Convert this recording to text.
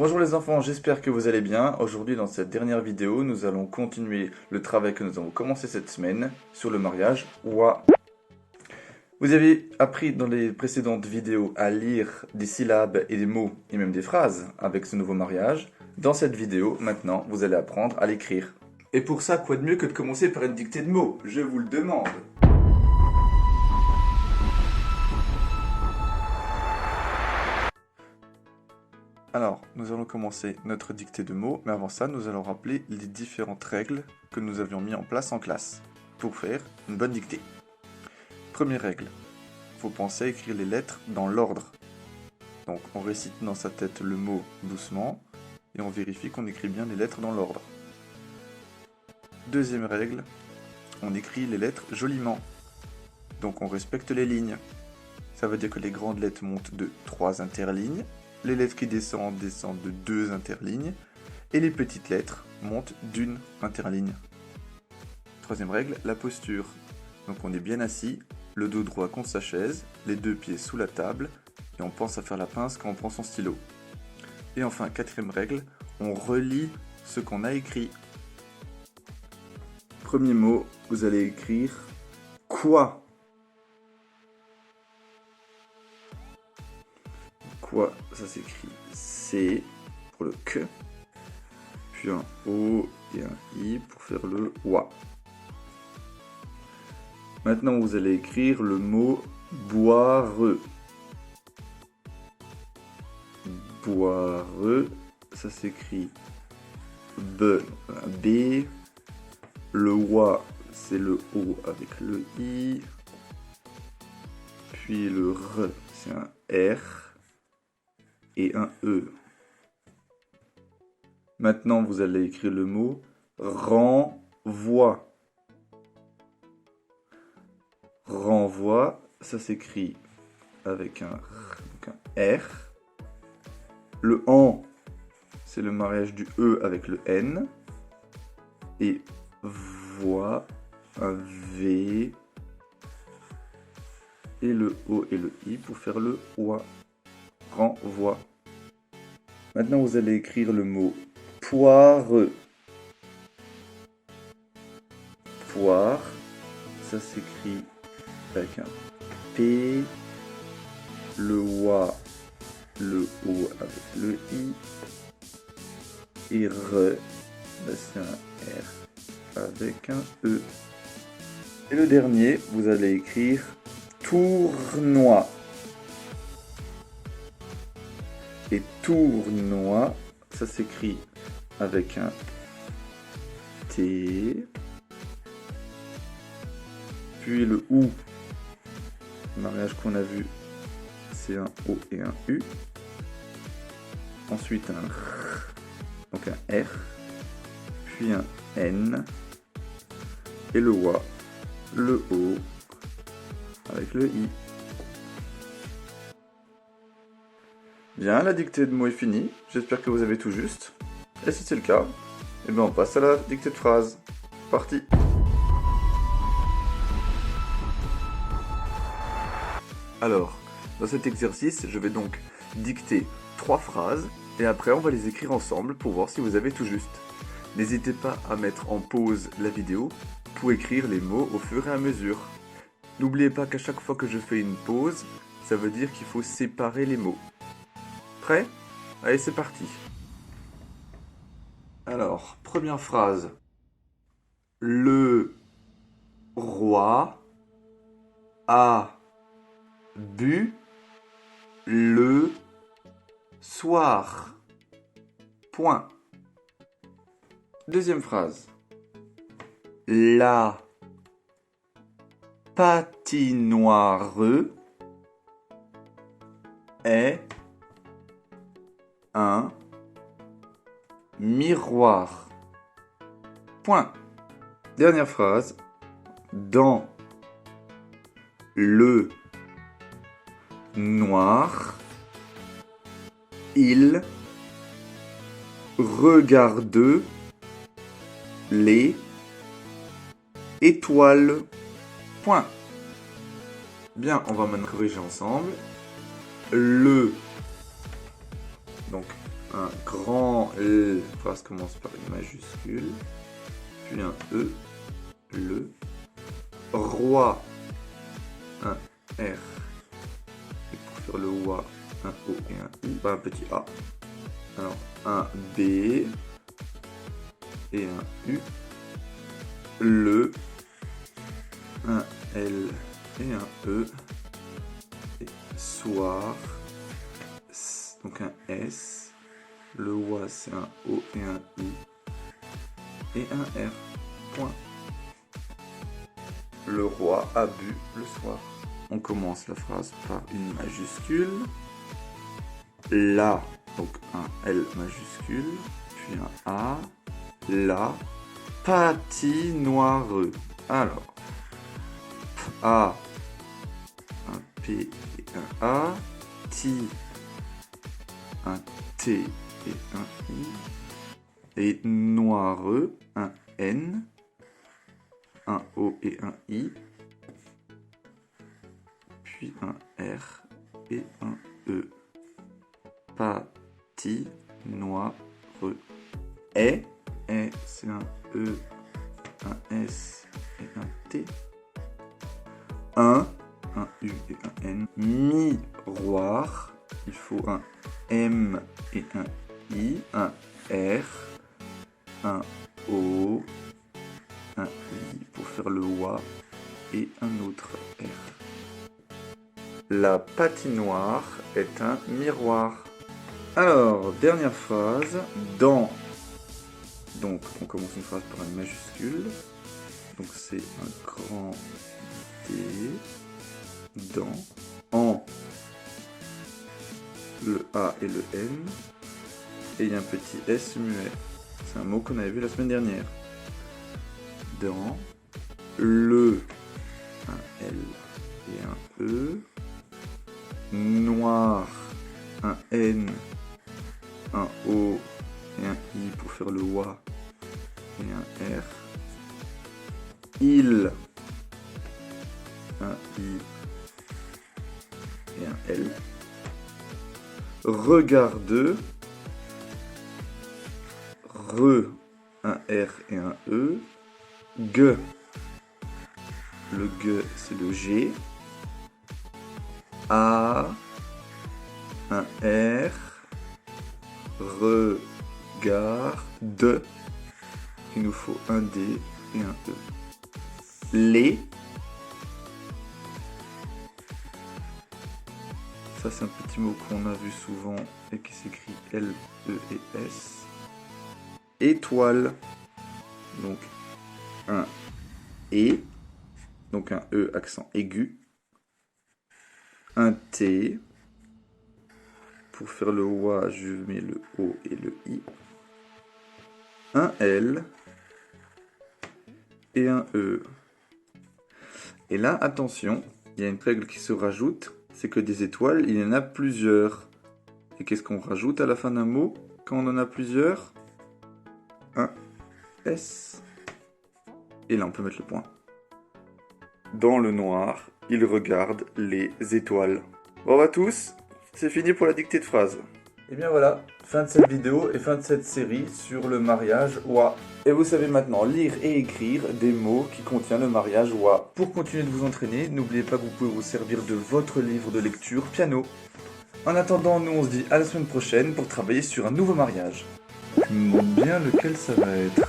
Bonjour les enfants, j'espère que vous allez bien. Aujourd'hui dans cette dernière vidéo, nous allons continuer le travail que nous avons commencé cette semaine sur le mariage Wa. Vous avez appris dans les précédentes vidéos à lire des syllabes et des mots et même des phrases avec ce nouveau mariage. Dans cette vidéo, maintenant, vous allez apprendre à l'écrire. Et pour ça, quoi de mieux que de commencer par une dictée de mots? Je vous le demande. Alors, nous allons commencer notre dictée de mots, mais avant ça, nous allons rappeler les différentes règles que nous avions mis en place en classe pour faire une bonne dictée. Première règle, il faut penser à écrire les lettres dans l'ordre. Donc, on récite dans sa tête le mot doucement et on vérifie qu'on écrit bien les lettres dans l'ordre. Deuxième règle, on écrit les lettres joliment. Donc, on respecte les lignes. Ça veut dire que les grandes lettres montent de 3 interlignes. Les lettres qui descendent de 2 interlignes, et les petites lettres montent d'une interligne. Troisième règle, la posture. Donc on est bien assis, le dos droit contre sa chaise, les 2 pieds sous la table, et on pense à faire la pince quand on prend son stylo. Et enfin, quatrième règle, on relit ce qu'on a écrit. Premier mot, vous allez écrire quoi. Quoi, ça s'écrit C pour le que, puis un O et un I pour faire le wa. Maintenant, vous allez écrire le mot boireux. Boireux, ça s'écrit B, un B. Le wa, c'est le O avec le I. Puis le R, c'est un R. Et un E. Maintenant, vous allez écrire le mot renvoi. Renvoi, ça s'écrit avec un R. Le en, c'est le mariage du E avec le N. Et voix, un V. Et le O et le I pour faire le oie. Renvoi. Maintenant, vous allez écrire le mot poireux. Poire, ça s'écrit avec un P, le oie, le O avec le I, et re, c'est un R avec un E. Et le dernier, vous allez écrire tournois. Et tournois, ça s'écrit avec un T, puis le OU, le mariage qu'on a vu, c'est un O et un U, ensuite un R, donc un R, puis un N, et le OA, le O, avec le I. Bien, la dictée de mots est finie, j'espère que vous avez tout juste. Et si c'est le cas, eh bien on passe à la dictée de phrase. Parti. Alors, dans cet exercice, je vais donc dicter 3 phrases, et après on va les écrire ensemble pour voir si vous avez tout juste. N'hésitez pas à mettre en pause la vidéo pour écrire les mots au fur et à mesure. N'oubliez pas qu'à chaque fois que je fais une pause, ça veut dire qu'il faut séparer les mots. Prêt? Allez, c'est parti. Alors, première phrase. Le roi a bu le soir. Point. Deuxième phrase. La patinoire est un miroir. Point. Dernière phrase. Dans le noir, il regarde les étoiles. Point. Bien, on va maintenant corriger ensemble. Le, donc un grand L, la phrase commence par une majuscule, puis un E, le, roi, un R, et pour faire le roi, un O et un I, pas un petit A. Alors un B et un U, le, un L et un E, et soir, donc un S, le roi c'est un O et un I, et un R, point. Le roi a bu le soir. On commence la phrase par une majuscule, la, donc un L majuscule, puis un A, la, patinoireux. Alors, A, un P et un A, ti, un T et un I, et noireux, un N, un O et un I, puis un R et un E. Patinoireux. Et c'est un E, un S et un T. Un U et un N. Miroir, il faut un M et un I, un R, un O, un I pour faire le WA et un autre R. La patinoire est un miroir. Alors, dernière phrase, dans. Donc, on commence une phrase par une majuscule. Donc, c'est un grand D. Dans. En. Le A et le N. Et il y a un petit S muet. C'est un mot qu'on avait vu la semaine dernière. Dans. Le. Un L et un E. Noir. Un N. Un O et un I pour faire le WA et un R. Il, un I et un L. Regarde, un R et un E. G, le G c'est le G. A, un R. Regarde, il nous faut un D et un E. Les, ça c'est un petit mot qu'on a vu souvent et qui s'écrit L, E et S. Étoile, donc un E, donc un E accent aigu. Un T. Pour faire le WA, je mets le O et le I. Un L et un E. Et là, attention, il y a une règle qui se rajoute, c'est que des étoiles, il y en a plusieurs. Et qu'est-ce qu'on rajoute à la fin d'un mot quand on en a plusieurs? Un S. Et là, on peut mettre le point. Dans le noir, il regarde les étoiles. Bon, à tous, c'est fini pour la dictée de phrases. Et bien voilà, fin de cette vidéo et fin de cette série sur le mariage wa. Et vous savez maintenant lire et écrire des mots qui contiennent le mariage wa. Pour continuer de vous entraîner, n'oubliez pas que vous pouvez vous servir de votre livre de lecture piano. En attendant, nous on se dit à la semaine prochaine pour travailler sur un nouveau mariage. Je me demande bien lequel ça va être.